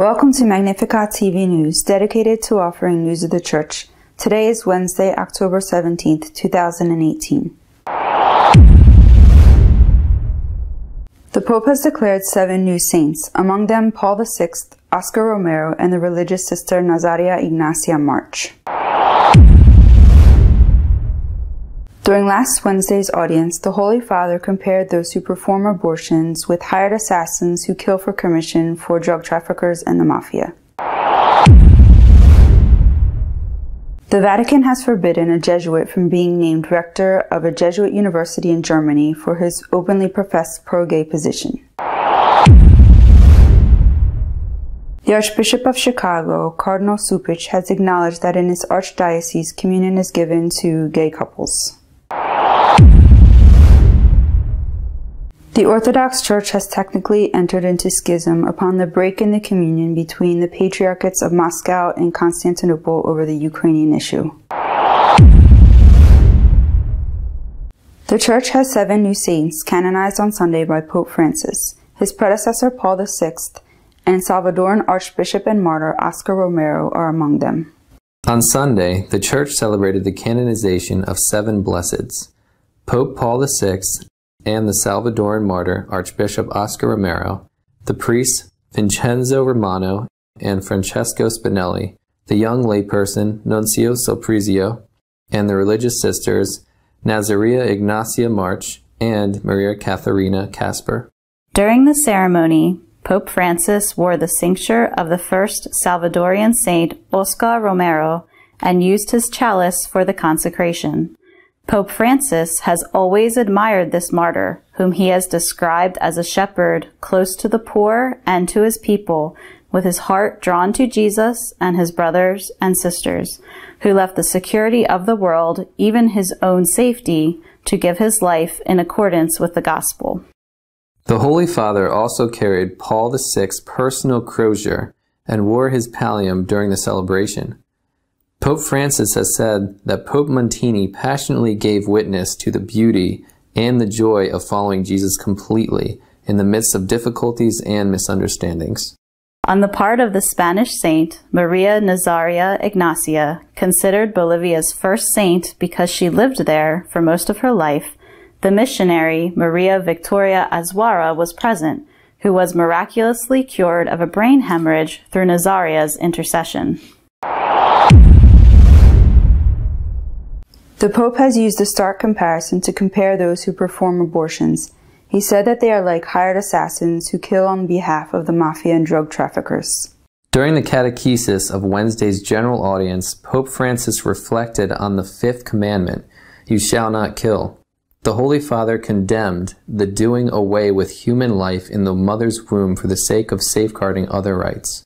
Welcome to Magnificat TV News, dedicated to offering news of the Church. Today is Wednesday, October 17th, 2018. The Pope has declared 7 new saints, among them Paul VI, Oscar Romero, and the religious sister Nazaria Ignacia March. During last Wednesday's audience, the Holy Father compared those who perform abortions with hired assassins who kill for commission for drug traffickers and the mafia. The Vatican has forbidden a Jesuit from being named rector of a Jesuit university in Germany for his openly professed pro-gay position. The Archbishop of Chicago, Cardinal Cupich, has acknowledged that in his archdiocese, communion is given to gay couples. The Orthodox Church has technically entered into schism upon the break in the communion between the Patriarchates of Moscow and Constantinople over the Ukrainian issue. The Church has 7 new saints canonized on Sunday by Pope Francis, his predecessor Paul VI, and Salvadoran Archbishop and martyr Oscar Romero are among them. On Sunday, the Church celebrated the canonization of 7 blesseds: Pope Paul VI and the Salvadoran martyr Archbishop Oscar Romero, the priests Vincenzo Romano and Francesco Spinelli, the young layperson Nuncio Sulprizio, and the religious sisters Nazaria Ignacia March and Maria Katharina Kasper. During the ceremony, Pope Francis wore the cincture of the first Salvadorian saint Oscar Romero and used his chalice for the consecration. Pope Francis has always admired this martyr, whom he has described as a shepherd close to the poor and to his people, with his heart drawn to Jesus and his brothers and sisters, who left the security of the world, even his own safety, to give his life in accordance with the gospel. The Holy Father also carried Paul VI's personal crozier and wore his pallium during the celebration. Pope Francis has said that Pope Montini passionately gave witness to the beauty and the joy of following Jesus completely in the midst of difficulties and misunderstandings. On the part of the Spanish saint, Maria Nazaria Ignacia, considered Bolivia's first saint because she lived there for most of her life, the missionary Maria Victoria Azuara was present, who was miraculously cured of a brain hemorrhage through Nazaria's intercession. The Pope has used a stark comparison to compare those who perform abortions. He said that they are like hired assassins who kill on behalf of the mafia and drug traffickers. During the catechesis of Wednesday's general audience, Pope Francis reflected on the 5th commandment, "You shall not kill." The Holy Father condemned the doing away with human life in the mother's womb for the sake of safeguarding other rights.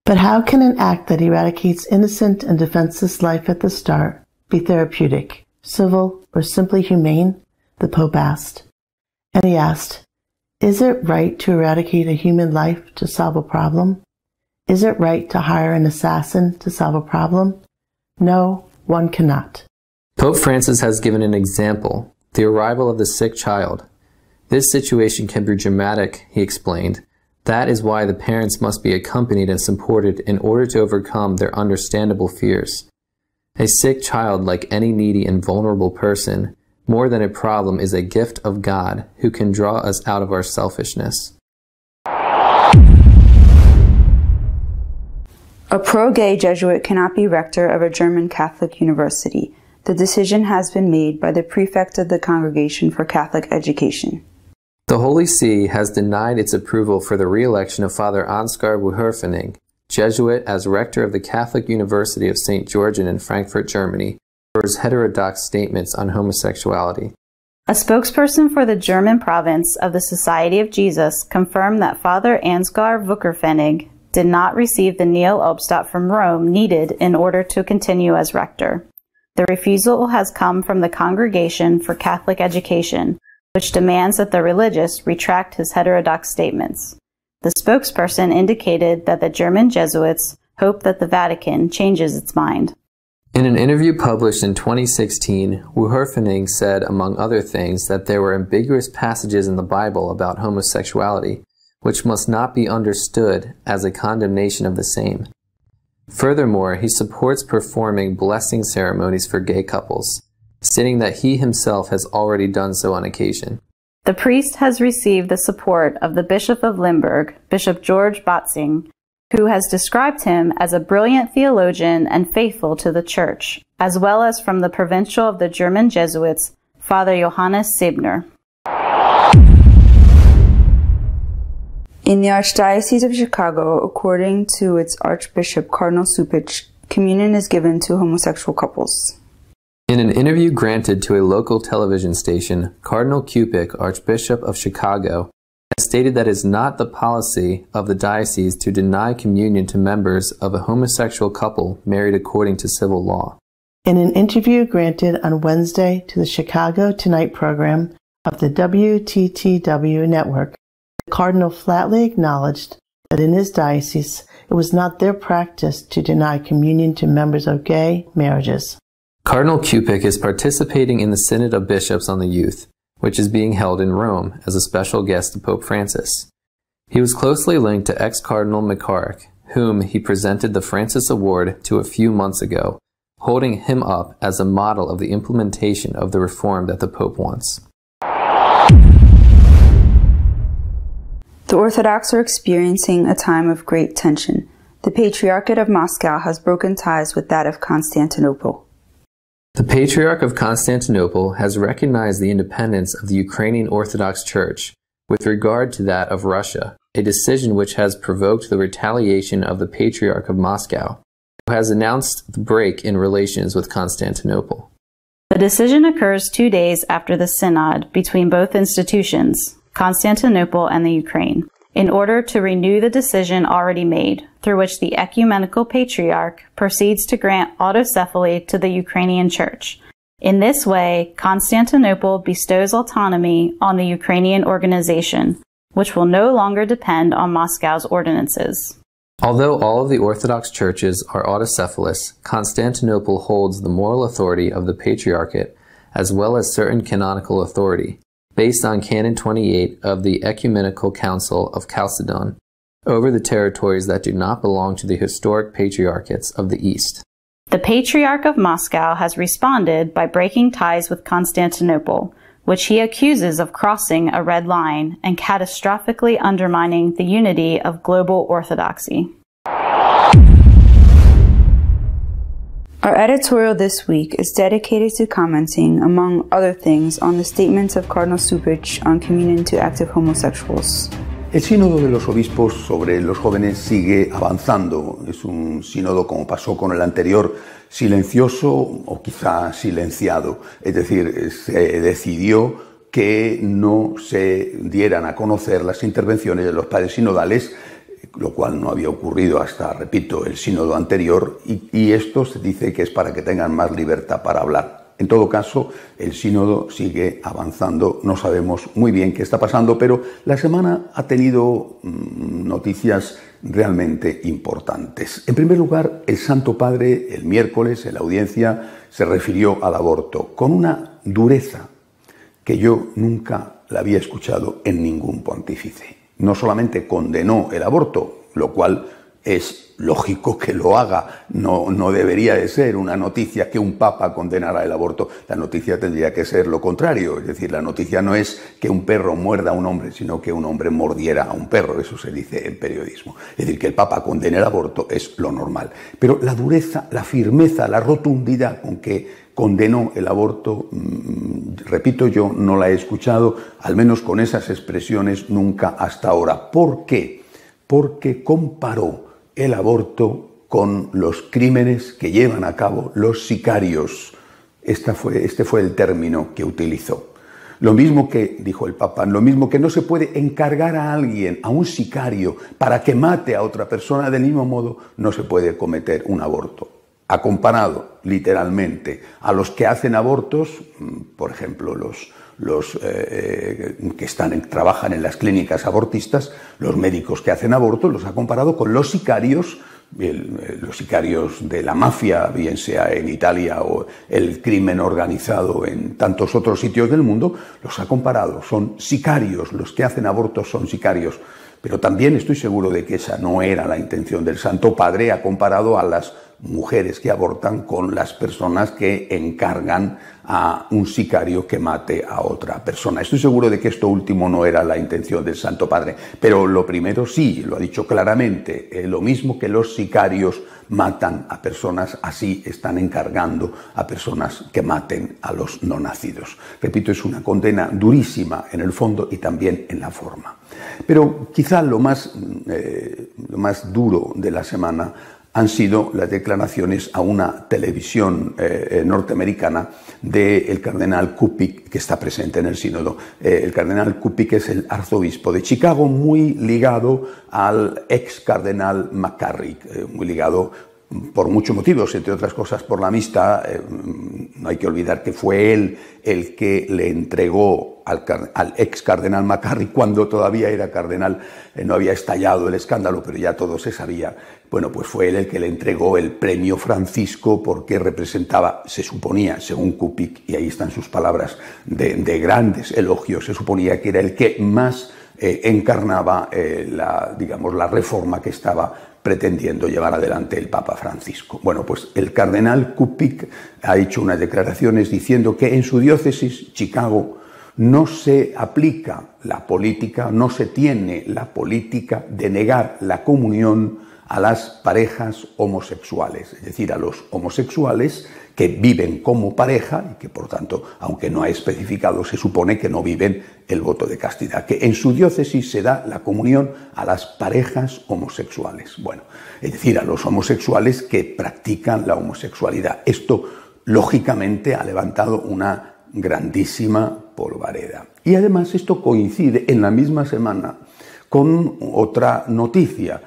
But how can an act that eradicates innocent and defenseless life at the start be therapeutic, civil, or simply humane? The Pope asked. And he asked, is it right to eradicate a human life to solve a problem? Is it right to hire an assassin to solve a problem? No, one cannot. Pope Francis has given an example, the arrival of the sick child. This situation can be dramatic, he explained. That is why the parents must be accompanied and supported in order to overcome their understandable fears. A sick child, like any needy and vulnerable person, more than a problem, is a gift of God who can draw us out of our selfishness. A pro-gay Jesuit cannot be rector of a German Catholic university. The decision has been made by the prefect of the Congregation for Catholic Education. The Holy See has denied its approval for the re-election of Father Ansgar Wucherpfennig, Jesuit, as rector of the Catholic University of St. Georgen in Frankfurt, Germany, for his heterodox statements on homosexuality. A spokesperson for the German province of the Society of Jesus confirmed that Father Ansgar Wucherpfennig did not receive the Nihil Obstat from Rome needed in order to continue as rector. The refusal has come from the Congregation for Catholic Education, which demands that the religious retract his heterodox statements. The spokesperson indicated that the German Jesuits hope that the Vatican changes its mind. In an interview published in 2016, Wucherpfennig said, among other things, that there were ambiguous passages in the Bible about homosexuality, which must not be understood as a condemnation of the same. Furthermore, he supports performing blessing ceremonies for gay couples, stating that he himself has already done so on occasion. The priest has received the support of the Bishop of Limburg, Bishop George Botzing, who has described him as a brilliant theologian and faithful to the Church, as well as from the provincial of the German Jesuits, Father Johannes Sebner. In the Archdiocese of Chicago, according to its Archbishop Cardinal Cupich, communion is given to homosexual couples. In an interview granted to a local television station, Cardinal Cupich, Archbishop of Chicago, has stated that it is not the policy of the diocese to deny communion to members of a homosexual couple married according to civil law. In an interview granted on Wednesday to the Chicago Tonight program of the WTTW network, the Cardinal flatly acknowledged that in his diocese it was not their practice to deny communion to members of gay marriages. Cardinal Cupich is participating in the Synod of Bishops on the Youth, which is being held in Rome as a special guest of Pope Francis. He was closely linked to ex-Cardinal McCarrick, whom he presented the Francis Award to a few months ago, holding him up as a model of the implementation of the reform that the Pope wants. The Orthodox are experiencing a time of great tension. The Patriarchate of Moscow has broken ties with that of Constantinople. The Patriarch of Constantinople has recognized the independence of the Ukrainian Orthodox Church with regard to that of Russia, a decision which has provoked the retaliation of the Patriarch of Moscow, who has announced the break in relations with Constantinople. The decision occurs 2 days after the synod between both institutions, Constantinople and the Ukraine, in order to renew the decision already made, through which the Ecumenical Patriarch proceeds to grant autocephaly to the Ukrainian Church. In this way, Constantinople bestows autonomy on the Ukrainian organization, which will no longer depend on Moscow's ordinances. Although all of the Orthodox churches are autocephalous, Constantinople holds the moral authority of the Patriarchate as well as certain canonical authority, based on Canon 28 of the Ecumenical Council of Chalcedon, over the territories that do not belong to the historic patriarchates of the East. The Patriarch of Moscow has responded by breaking ties with Constantinople, which he accuses of crossing a red line and catastrophically undermining the unity of global orthodoxy. Our editorial this week is dedicated to commenting, among other things, on the statements of Cardinal Cupich on communion to active homosexuals. El sínodo de los obispos sobre los jóvenes sigue avanzando. Es un sínodo, como pasó con el anterior, silencioso o quizá silenciado. Es decir, se decidió que no se dieran a conocer las intervenciones de los padres sinodales, lo cual no había ocurrido hasta, repito, el sínodo anterior, y esto se dice que es para que tengan más libertad para hablar. En todo caso, el sínodo sigue avanzando, no sabemos muy bien qué está pasando, pero la semana ha tenido noticias realmente importantes. En primer lugar, el Santo Padre, el miércoles, en la audiencia, se refirió al aborto con una dureza que yo nunca la había escuchado en ningún pontífice. No solamente condenó el aborto, lo cual es lógico que lo haga, no debería de ser una noticia que un papa condenara el aborto. La noticia tendría que ser lo contrario, es decir, la noticia no es que un perro muerda a un hombre, sino que un hombre mordiera a un perro, eso se dice en periodismo. Es decir, que el papa condene el aborto es lo normal. Pero la dureza, la firmeza, la rotundidad con que condenó el aborto, repito, yo no la he escuchado, al menos con esas expresiones, nunca hasta ahora. ¿Por qué? Porque comparó el aborto con los crímenes que llevan a cabo los sicarios. Este fue el término que utilizó. Lo mismo que, dijo el Papa, lo mismo que no se puede encargar a alguien, a un sicario, para que mate a otra persona, del mismo modo no se puede cometer un aborto. Ha comparado literalmente a los que hacen abortos, por ejemplo, los que trabajan en las clínicas abortistas, los médicos que hacen abortos, los ha comparado con los sicarios los sicarios de la mafia, bien sea en Italia o el crimen organizado en tantos otros sitios del mundo, los ha comparado. Son sicarios, los que hacen abortos son sicarios. Pero también estoy seguro de que esa no era la intención del Santo Padre. Ha comparado a las mujeres que abortan con las personas que encargan a un sicario que mate a otra persona. Estoy seguro de que esto último no era la intención del Santo Padre, pero lo primero sí, lo ha dicho claramente. Lo mismo que los sicarios matan a personas, así están encargando a personas que maten a los no nacidos. Repito, es una condena durísima en el fondo y también en la forma. Pero quizá lo más duro de la semana han sido las declaraciones a una televisión norteamericana del cardenal Kupic, que está presente en el sínodo. El cardenal Kupic es el arzobispo de Chicago, muy ligado al ex cardenal McCarrick, muy ligado por muchos motivos, entre otras cosas por la amistad. No hay que olvidar que fue él el que le entregó al ex cardenal McCarrick, cuando todavía era cardenal, no había estallado el escándalo, pero ya todo se sabía. Bueno, pues fue él el que le entregó el premio Francisco, porque representaba, se suponía, según Kupic, y ahí están sus palabras de grandes elogios, se suponía que era el que más encarnaba la reforma que estaba pretendiendo llevar adelante el Papa Francisco. Bueno, pues el cardenal Kupic ha hecho unas declaraciones diciendo que en su diócesis, Chicago, no se aplica la política, no se tiene la política de negar la comunión a las parejas homosexuales, es decir, a los homosexuales que viven como pareja y que, por tanto, aunque no ha especificado, se supone que no viven el voto de castidad, que en su diócesis se da la comunión a las parejas homosexuales. Bueno, es decir, a los homosexuales que practican la homosexualidad. Esto, lógicamente, ha levantado una grandísima polvareda. Y además esto coincide en la misma semana con otra noticia.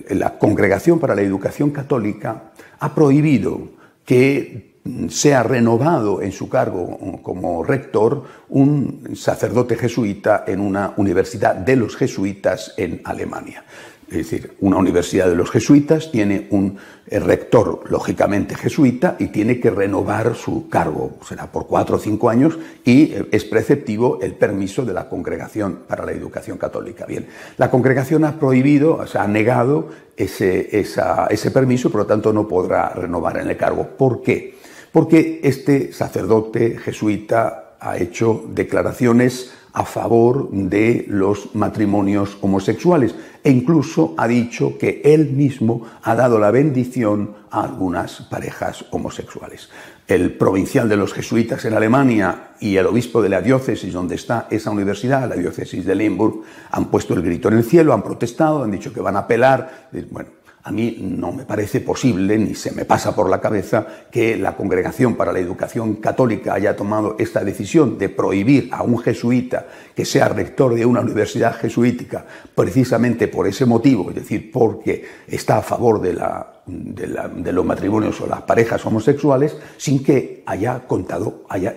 La Congregación para la Educación Católica ha prohibido que sea renovado en su cargo como rector un sacerdote jesuita en una universidad de los jesuitas en Alemania. Es decir, una universidad de los jesuitas tiene un rector, lógicamente jesuita, y tiene que renovar su cargo. Será por 4 o 5 años y es preceptivo el permiso de la Congregación para la Educación Católica. Bien, la Congregación ha prohibido, o sea, ha negado ese permiso y por lo tanto no podrá renovar en el cargo. ¿Por qué? Porque este sacerdote jesuita ha hecho declaraciones a favor de los matrimonios homosexuales e incluso ha dicho que él mismo ha dado la bendición a algunas parejas homosexuales. El provincial de los jesuitas en Alemania y el obispo de la diócesis donde está esa universidad, la diócesis de Limburg, han puesto el grito en el cielo, han protestado, han dicho que van a apelar. Bueno, a mí no me parece posible, ni se me pasa por la cabeza, que la Congregación para la Educación Católica haya tomado esta decisión de prohibir a un jesuita que sea rector de una universidad jesuítica precisamente por ese motivo, es decir, porque está a favor de los matrimonios o las parejas homosexuales, sin que haya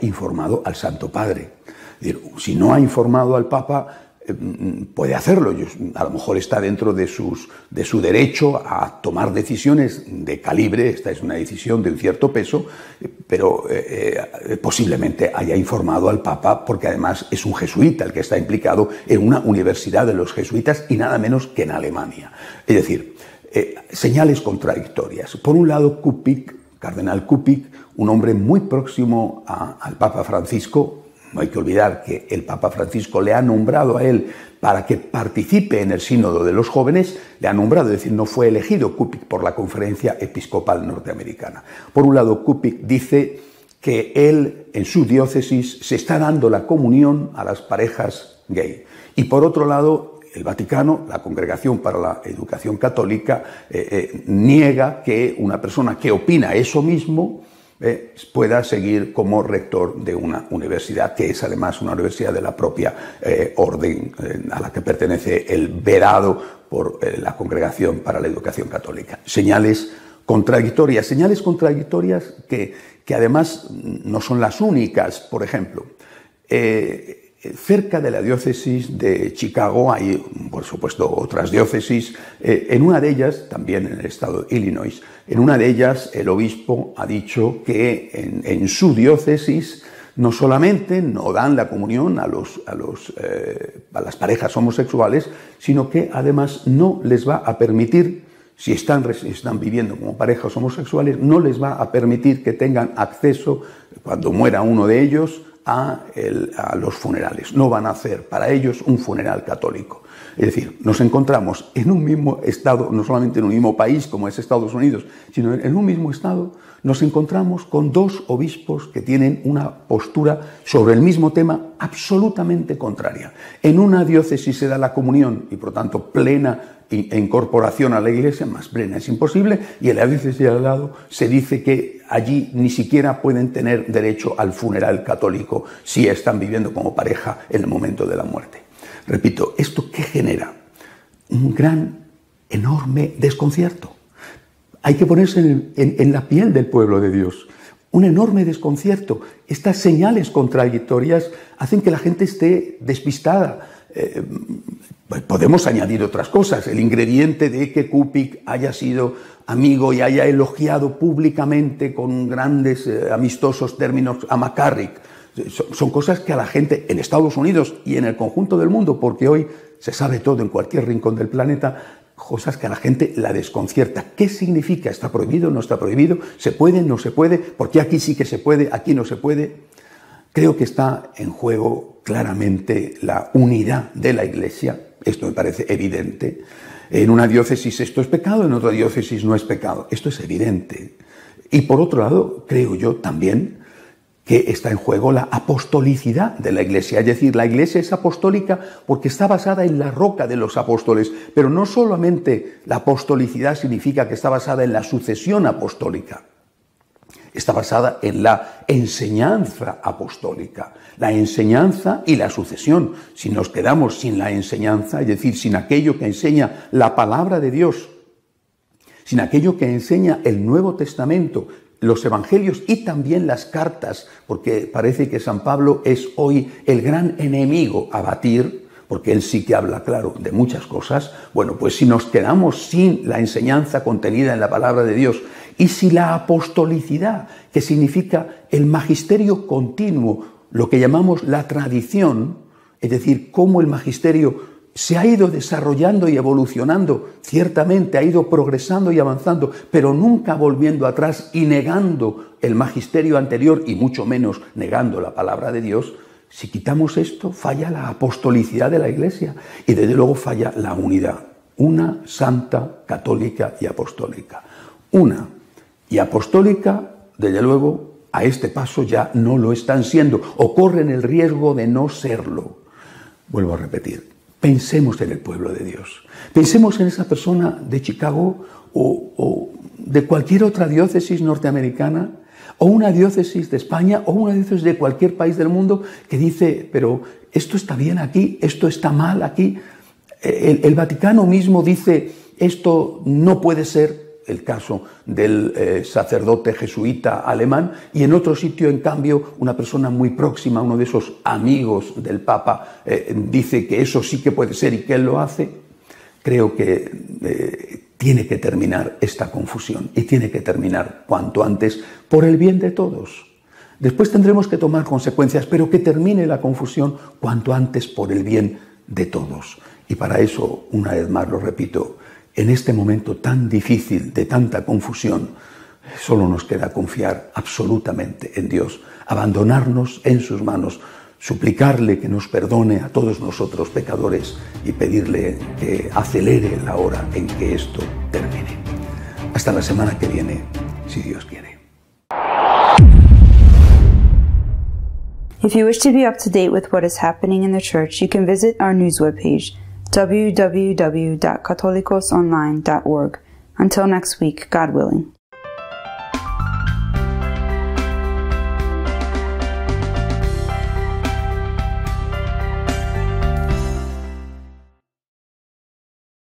informado al Santo Padre. Es decir, si no ha informado al Papa, puede hacerlo. A lo mejor está dentro de su derecho a tomar decisiones de calibre. Esta es una decisión de un cierto peso, pero posiblemente haya informado al Papa, porque además es un jesuita el que está implicado en una universidad de los jesuitas y nada menos que en Alemania. Es decir, señales contradictorias. Por un lado, cardenal Kupic, un hombre muy próximo al Papa Francisco. No hay que olvidar que el Papa Francisco le ha nombrado a él para que participe en el sínodo de los jóvenes, le ha nombrado, es decir, no fue elegido Kupic por la Conferencia Episcopal Norteamericana. Por un lado, Kupic dice que él, en su diócesis, se está dando la comunión a las parejas gay. Y por otro lado, el Vaticano, la Congregación para la Educación Católica, niega que una persona que opina eso mismo pueda seguir como rector de una universidad, que es además una universidad de la propia orden a la que pertenece el verado por la Congregación para la Educación Católica. Señales contradictorias que además no son las únicas. Por ejemplo, cerca de la diócesis de Chicago hay, por supuesto, otras diócesis. En una de ellas, también en el estado de Illinois, en una de ellas el obispo ha dicho que en su diócesis no solamente no dan la comunión a las parejas homosexuales, sino que además no les va a permitir, si están viviendo como parejas homosexuales, no les va a permitir que tengan acceso, cuando muera uno de ellos, a los funerales. No van a hacer para ellos un funeral católico. Es decir, nos encontramos en un mismo estado, no solamente en un mismo país como es Estados Unidos, sino en un mismo estado, nos encontramos con dos obispos que tienen una postura sobre el mismo tema absolutamente contraria. En una diócesis se da la comunión y, por tanto, plena incorporación a la Iglesia, más plena es imposible, y en la diócesis de al lado se dice que allí ni siquiera pueden tener derecho al funeral católico si están viviendo como pareja en el momento de la muerte. Repito, ¿esto qué genera? Un gran, enorme desconcierto. Hay que ponerse en la piel del pueblo de Dios. Un enorme desconcierto. Estas señales contradictorias hacen que la gente esté despistada. Podemos añadir otras cosas. El ingrediente de que Kupik haya sido amigo y haya elogiado públicamente con grandes amistosos términos a McCarrick. Son cosas que a la gente en Estados Unidos y en el conjunto del mundo, porque hoy se sabe todo en cualquier rincón del planeta, cosas que a la gente la desconcierta. ¿Qué significa? ¿Está prohibido? ¿No está prohibido? ¿Se puede? ¿No se puede? ¿Por qué aquí sí que se puede? ¿Aquí no se puede? Creo que está en juego claramente la unidad de la Iglesia. Esto me parece evidente. En una diócesis esto es pecado, en otra diócesis no es pecado. Esto es evidente. Y por otro lado, creo yo también que está en juego la apostolicidad de la Iglesia. Es decir, la Iglesia es apostólica porque está basada en la roca de los apóstoles, pero no solamente la apostolicidad significa que está basada en la sucesión apostólica, está basada en la enseñanza apostólica, la enseñanza y la sucesión. Si nos quedamos sin la enseñanza, es decir, sin aquello que enseña la palabra de Dios, sin aquello que enseña el Nuevo Testamento, los evangelios y también las cartas, porque parece que San Pablo es hoy el gran enemigo a batir, porque él sí que habla, claro, de muchas cosas. Bueno, pues si nos quedamos sin la enseñanza contenida en la palabra de Dios y si la apostolicidad, que significa el magisterio continuo, lo que llamamos la tradición, es decir, cómo el magisterio se ha ido desarrollando y evolucionando, ciertamente ha ido progresando y avanzando, pero nunca volviendo atrás y negando el magisterio anterior y mucho menos negando la palabra de Dios. Si quitamos esto, falla la apostolicidad de la Iglesia y desde luego falla la unidad, una santa, católica y apostólica. Una y apostólica, desde luego, a este paso ya no lo están siendo o corren el riesgo de no serlo. Vuelvo a repetir. Pensemos en el pueblo de Dios. Pensemos en esa persona de Chicago o de cualquier otra diócesis norteamericana o una diócesis de España o una diócesis de cualquier país del mundo que dice, pero esto está bien aquí, esto está mal aquí. El Vaticano mismo dice, esto no puede ser. El caso del sacerdote jesuita alemán, y en otro sitio, en cambio, una persona muy próxima, uno de esos amigos del Papa, dice que eso sí que puede ser y que él lo hace. Creo que tiene que terminar esta confusión y tiene que terminar cuanto antes por el bien de todos. Después tendremos que tomar consecuencias, pero que termine la confusión cuanto antes por el bien de todos. Y para eso, una vez más lo repito, en este momento tan difícil, de tanta confusión, solo nos queda confiar absolutamente en Dios, abandonarnos en sus manos, suplicarle que nos perdone a todos nosotros pecadores y pedirle que acelere la hora en que esto termine. Hasta la semana que viene, si Dios quiere. If you wish to be up to date with what is happening in the Church, you can visit our news webpage, www.catolicosonline.org. Until next week, God willing.